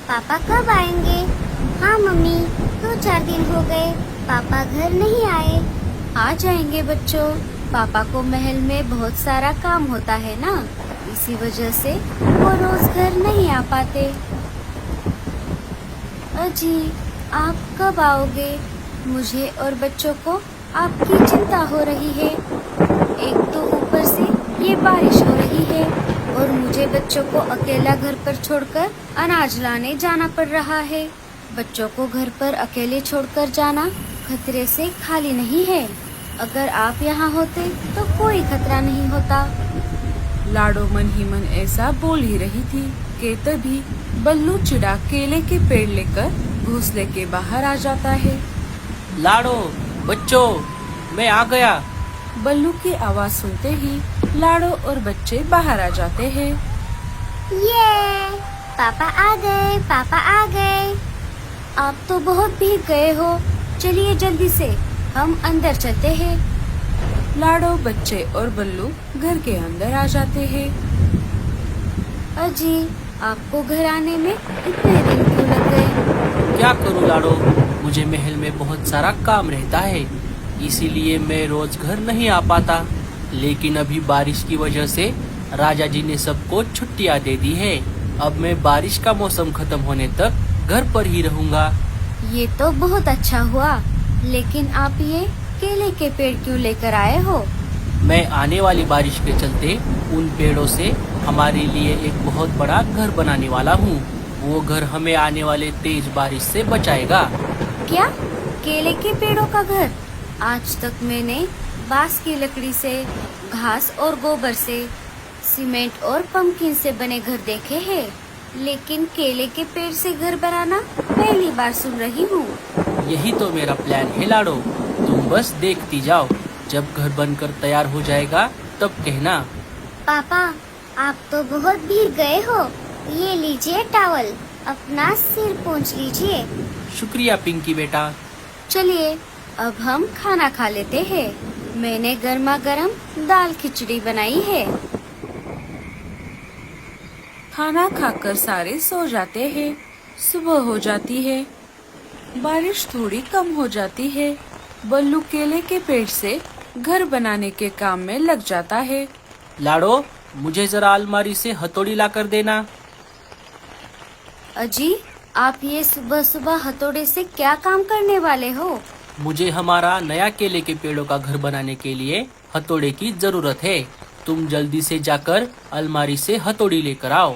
पापा कब आएंगे? हाँ मम्मी, 2-4 दिन हो गए, पापा घर नहीं आए। आ जाएंगे बच्चों, पापा को महल में बहुत सारा काम होता है ना, इसी वजह से वो रोज घर नहीं आ पाते। अजी, आप कब आओगे? मुझे और बच्चों को आपकी चिंता हो रही है। एक तो ऊपर से ये बारिश हो रही है और मुझे बच्चों को अकेला घर पर छोड़कर अनाज लाने जाना पड़ रहा है। बच्चों को घर पर अकेले छोड़कर जाना खतरे से खाली नहीं है। अगर आप यहाँ होते तो कोई खतरा नहीं होता। लाडो मन ही मन ऐसा बोल ही रही थी कि तभी बल्लू चिड़ा केले के पेड़ लेकर घोंसले के बाहर आ जाता है। लाडो, बच्चों, मैं आ गया। बल्लू की आवाज सुनते ही लाडो और बच्चे बाहर आ जाते हैं। ये पापा आ गए, पापा आ गए। आप तो बहुत भीग गए हो, चलिए जल्दी से हम अंदर चलते हैं। लाडो, बच्चे और बल्लू घर के अंदर आ जाते हैं। अजी, आपको घर आने में इतने दिन क्यों लग गए? क्या करूं लाडो, मुझे महल में बहुत सारा काम रहता है, इसीलिए मैं रोज घर नहीं आ पाता। लेकिन अभी बारिश की वजह से राजा जी ने सबको छुट्टियां दे दी है। अब मैं बारिश का मौसम खत्म होने तक घर पर ही रहूंगा। ये तो बहुत अच्छा हुआ, लेकिन आप ये केले के पेड़ क्यों लेकर आए हो? मैं आने वाली बारिश के चलते उन पेड़ों से हमारे लिए एक बहुत बड़ा घर बनाने वाला हूँ। वो घर हमें आने वाले तेज बारिश से बचाएगा। क्या? केले के पेड़ों का घर? आज तक मैंने बांस की लकड़ी से, घास और गोबर से, सीमेंट और पंपकिन से बने घर देखे हैं, लेकिन केले के पेड़ से घर बनाना पहली बार सुन रही हूँ। यही तो मेरा प्लान है लाडो, तुम बस देखती जाओ। जब घर बनकर तैयार हो जाएगा तब कहना। पापा, आप तो बहुत भीग गए हो, ये लीजिए टॉवल, अपना सिर पोंछ लीजिए। शुक्रिया पिंकी बेटा। चलिए अब हम खाना खा लेते हैं। मैंने गर्मा गर्म दाल खिचड़ी बनाई है। खाना खाकर सारे सो जाते हैं। सुबह हो जाती है, बारिश थोड़ी कम हो जाती है। बल्लू केले के पेड़ से घर बनाने के काम में लग जाता है। लाडो, मुझे जरा अलमारी से हथौड़ी ला कर देना। अजी, आप ये सुबह सुबह हथौड़े से क्या काम करने वाले हो? मुझे हमारा नया केले के पेड़ों का घर बनाने के लिए हथौड़े की जरूरत है। तुम जल्दी से जाकर अलमारी से हथौड़ी लेकर आओ।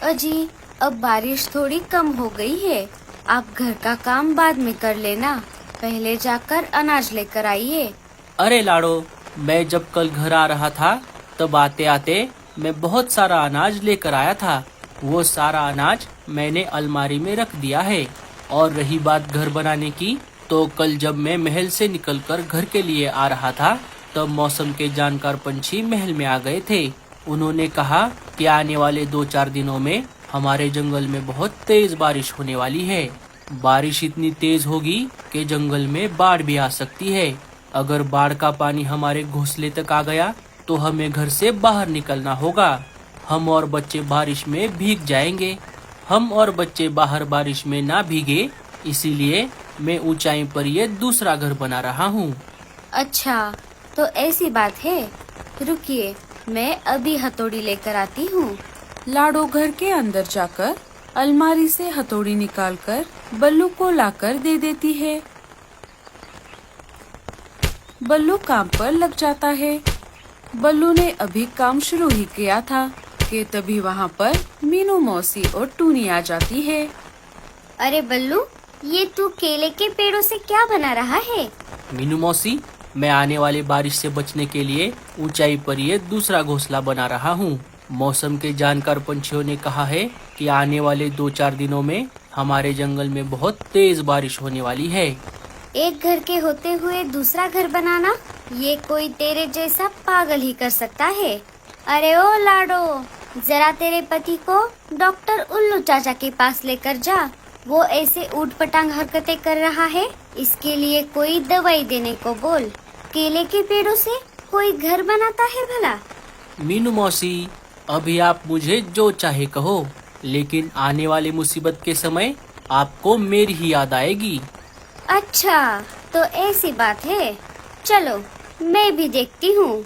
अजी, अब बारिश थोड़ी कम हो गई है, आप घर का काम बाद में कर लेना, पहले जाकर अनाज लेकर आइए। अरे लाडो, मैं जब कल घर आ रहा था तब आते आते मैं बहुत सारा अनाज लेकर आया था। वो सारा अनाज मैंने अलमारी में रख दिया है। और रही बात घर बनाने की, तो कल जब मैं महल से निकलकर घर के लिए आ रहा था तब मौसम के जानकार पंछी महल में आ गए थे। उन्होंने कहा कि आने वाले 2-4 दिनों में हमारे जंगल में बहुत तेज बारिश होने वाली है। बारिश इतनी तेज होगी कि जंगल में बाढ़ भी आ सकती है। अगर बाढ़ का पानी हमारे घोंसले तक आ गया तो हमें घर से बाहर निकलना होगा। हम और बच्चे बारिश में भीग जाएंगे। हम और बच्चे बाहर बारिश में ना भीगे, इसीलिए मैं ऊंचाई पर ये दूसरा घर बना रहा हूँ। अच्छा, तो ऐसी बात है, रुकिए मैं अभी हथौड़ी लेकर आती हूँ। लाडो घर के अंदर जाकर अलमारी से हथौड़ी निकालकर बल्लू को लाकर दे देती है। बल्लू काम पर लग जाता है। बल्लू ने अभी काम शुरू ही किया था कि तभी वहाँ पर मीनू मौसी और टूनी आ जाती है। अरे बल्लू, ये तू केले के पेड़ों से क्या बना रहा है? मीनू मौसी, मैं आने वाली बारिश से बचने के लिए ऊंचाई पर ये दूसरा घोंसला बना रहा हूँ। मौसम के जानकार पंछियों ने कहा है कि आने वाले 2-4 दिनों में हमारे जंगल में बहुत तेज बारिश होने वाली है। एक घर के होते हुए दूसरा घर बनाना, ये कोई तेरे जैसा पागल ही कर सकता है। अरे ओ लाडो, जरा तेरे पति को डॉक्टर उल्लू चाचा के पास लेकर जा। वो ऐसे ऊट पटांग हरकतें कर रहा है, इसके लिए कोई दवाई देने को बोल। केले के पेड़ों से कोई घर बनाता है भला? मीनू मौसी, अभी आप मुझे जो चाहे कहो, लेकिन आने वाली मुसीबत के समय आपको मेरी ही याद आएगी। अच्छा, तो ऐसी बात है। चलो, मैं भी देखती हूँ।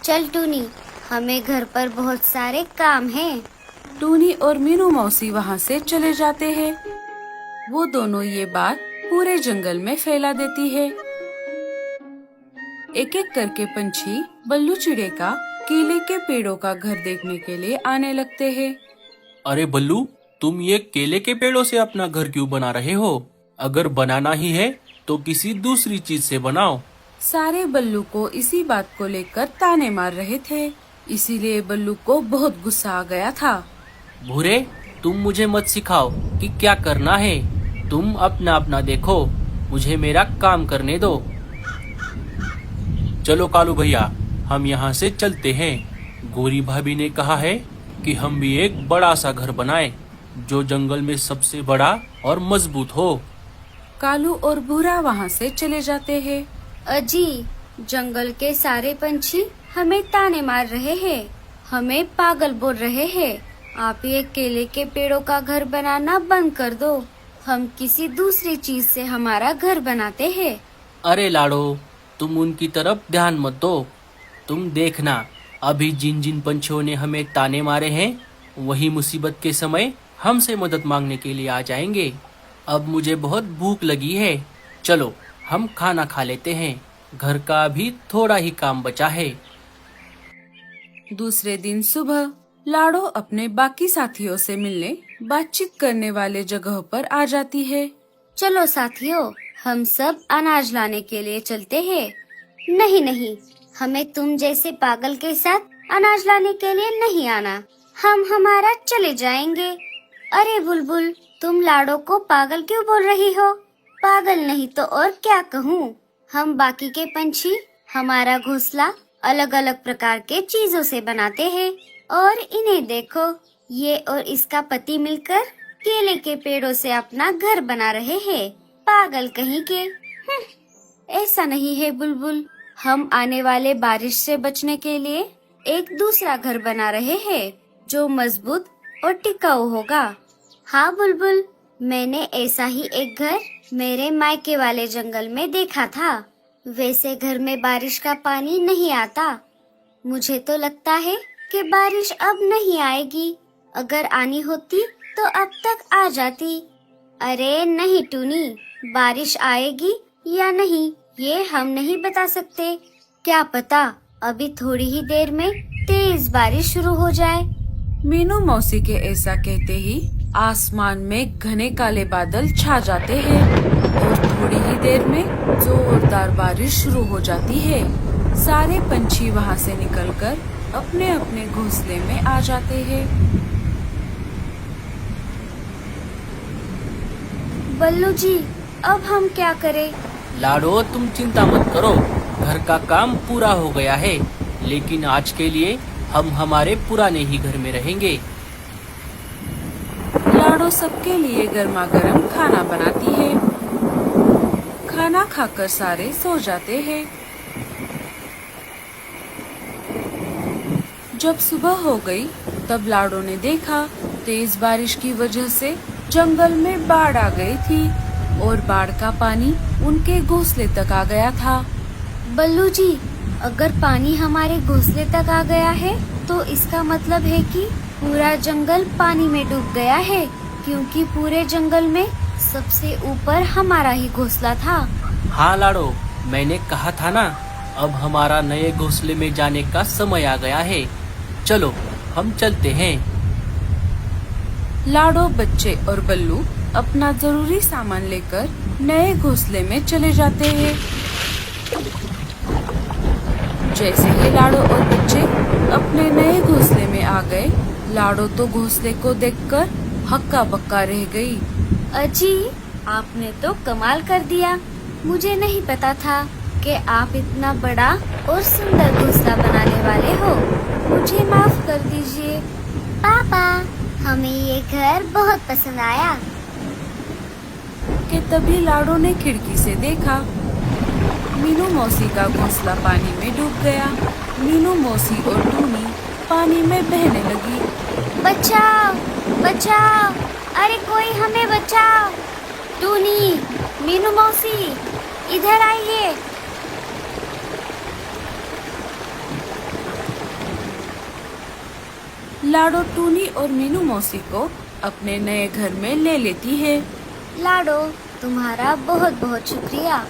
चल टूनी, हमें घर पर बहुत सारे काम हैं। टूनी और मीनू मौसी वहाँ से चले जाते हैं। वो दोनों ये बात पूरे जंगल में फैला देती है। एक एक करके पंछी बल्लू चिड़े का केले के पेड़ों का घर देखने के लिए आने लगते हैं। अरे बल्लू, तुम ये केले के पेड़ों से अपना घर क्यों बना रहे हो? अगर बनाना ही है तो किसी दूसरी चीज से बनाओ। सारे बल्लू को इसी बात को लेकर ताने मार रहे थे, इसीलिए बल्लू को बहुत गुस्सा आ गया था। भूरे, तुम मुझे मत सिखाओ कि क्या करना है। तुम अपना अपना देखो, मुझे मेरा काम करने दो। चलो कालू भैया, हम यहाँ से चलते हैं। गोरी भाभी ने कहा है कि हम भी एक बड़ा सा घर बनाएं, जो जंगल में सबसे बड़ा और मजबूत हो। कालू और भूरा वहाँ से चले जाते हैं। अजी, जंगल के सारे पंछी हमें ताने मार रहे हैं, हमें पागल बोल रहे हैं। आप ये केले के पेड़ों का घर बनाना बंद कर दो। हम किसी दूसरी चीज से हमारा घर बनाते हैं। अरे लाडो, तुम उनकी तरफ ध्यान मत दो। तुम देखना, अभी जिन जिन पंछियों ने हमें ताने मारे हैं, वही मुसीबत के समय हमसे मदद मांगने के लिए आ जाएंगे। अब मुझे बहुत भूख लगी है। चलो, हम खाना खा लेते हैं। घर का भी थोड़ा ही काम बचा है। दूसरे दिन सुबह लाडो अपने बाकी साथियों से मिलने बातचीत करने वाले जगह पर आ जाती है। चलो साथियों, हम सब अनाज लाने के लिए चलते हैं। नहीं नहीं, हमें तुम जैसे पागल के साथ अनाज लाने के लिए नहीं आना। हम हमारा चले जाएंगे। अरे बुलबुल, तुम लाडो को पागल क्यों बोल रही हो? पागल नहीं तो और क्या कहूँ। हम बाकी के पंछी हमारा घोंसला अलग अलग प्रकार के चीजों से बनाते हैं, और इन्हें देखो, ये और इसका पति मिलकर केले के पेड़ों से अपना घर बना रहे हैं। पागल कहीं के। ऐसा नहीं है बुलबुल, हम आने वाले बारिश से बचने के लिए एक दूसरा घर बना रहे हैं, जो मजबूत और टिकाऊ होगा। हाँ बुलबुल, मैंने ऐसा ही एक घर मेरे मायके वाले जंगल में देखा था। वैसे घर में बारिश का पानी नहीं आता। मुझे तो लगता है कि बारिश अब नहीं आएगी। अगर आनी होती तो अब तक आ जाती। अरे नहीं टूनी, बारिश आएगी या नहीं ये हम नहीं बता सकते। क्या पता अभी थोड़ी ही देर में तेज बारिश शुरू हो जाए। मीनू मौसी के ऐसा कहते ही आसमान में घने काले बादल छा जाते हैं और थोड़ी ही देर में जोरदार बारिश शुरू हो जाती है। सारे पंछी वहाँ से निकलकर अपने अपने घोंसले में आ जाते हैं। बल्लू जी, अब हम क्या करें? लाडो, तुम चिंता मत करो, घर का काम पूरा हो गया है। लेकिन आज के लिए हम हमारे पुराने ही घर में रहेंगे। लाडो सबके लिए गर्मा गर्म खाना बनाती है। खाना खाकर सारे सो जाते हैं। जब सुबह हो गई तब लाडो ने देखा तेज बारिश की वजह से जंगल में बाढ़ आ गई थी और बाढ़ का पानी उनके घोंसले तक आ गया था। बल्लू जी, अगर पानी हमारे घोंसले तक आ गया है तो इसका मतलब है कि पूरा जंगल पानी में डूब गया है, क्योंकि पूरे जंगल में सबसे ऊपर हमारा ही घोंसला था। हाँ लाडो, मैंने कहा था ना, अब हमारा नए घोंसले में जाने का समय आ गया है। चलो, हम चलते हैं। लाडो, बच्चे और बल्लू अपना जरूरी सामान लेकर नए घोंसले में चले जाते हैं। जैसे ही लाडो और बच्चे अपने नए घोंसले में आ गए, लाडो तो घोंसले को देखकर हक्का बक्का रह गई। अजी, आपने तो कमाल कर दिया। मुझे नहीं पता था कि आप इतना बड़ा और सुंदर घोंसला बनाने वाले हो। मुझे माफ कर दीजिए। पापा, हमें ये घर बहुत पसंद आया। कि तभी लाडो ने खिड़की से देखा, मीनू मौसी का घोंसला पानी में डूब गया। मीनू मौसी और टूनी पानी में बहने लगी। बचाओ, बचाओ, अरे कोई हमें बचाओ। टूनी, मीनू मौसी, इधर आइए। लाडो टूनी और मीनू मौसी को अपने नए घर में ले लेती है। लाडो, तुम्हारा बहुत बहुत शुक्रिया।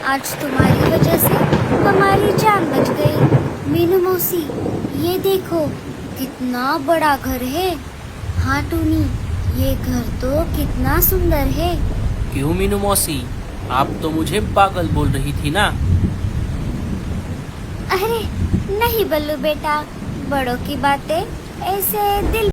आज तुम्हारी वजह से हमारी जान बच गई। मीनू मौसी, ये देखो कितना बड़ा घर है। हाँ टूनी, ये घर तो कितना सुंदर है। क्यों मीनू मौसी, आप तो मुझे पागल बोल रही थी ना। अरे नहीं बल्लू बेटा, बड़ों की बातें ऐसे दिल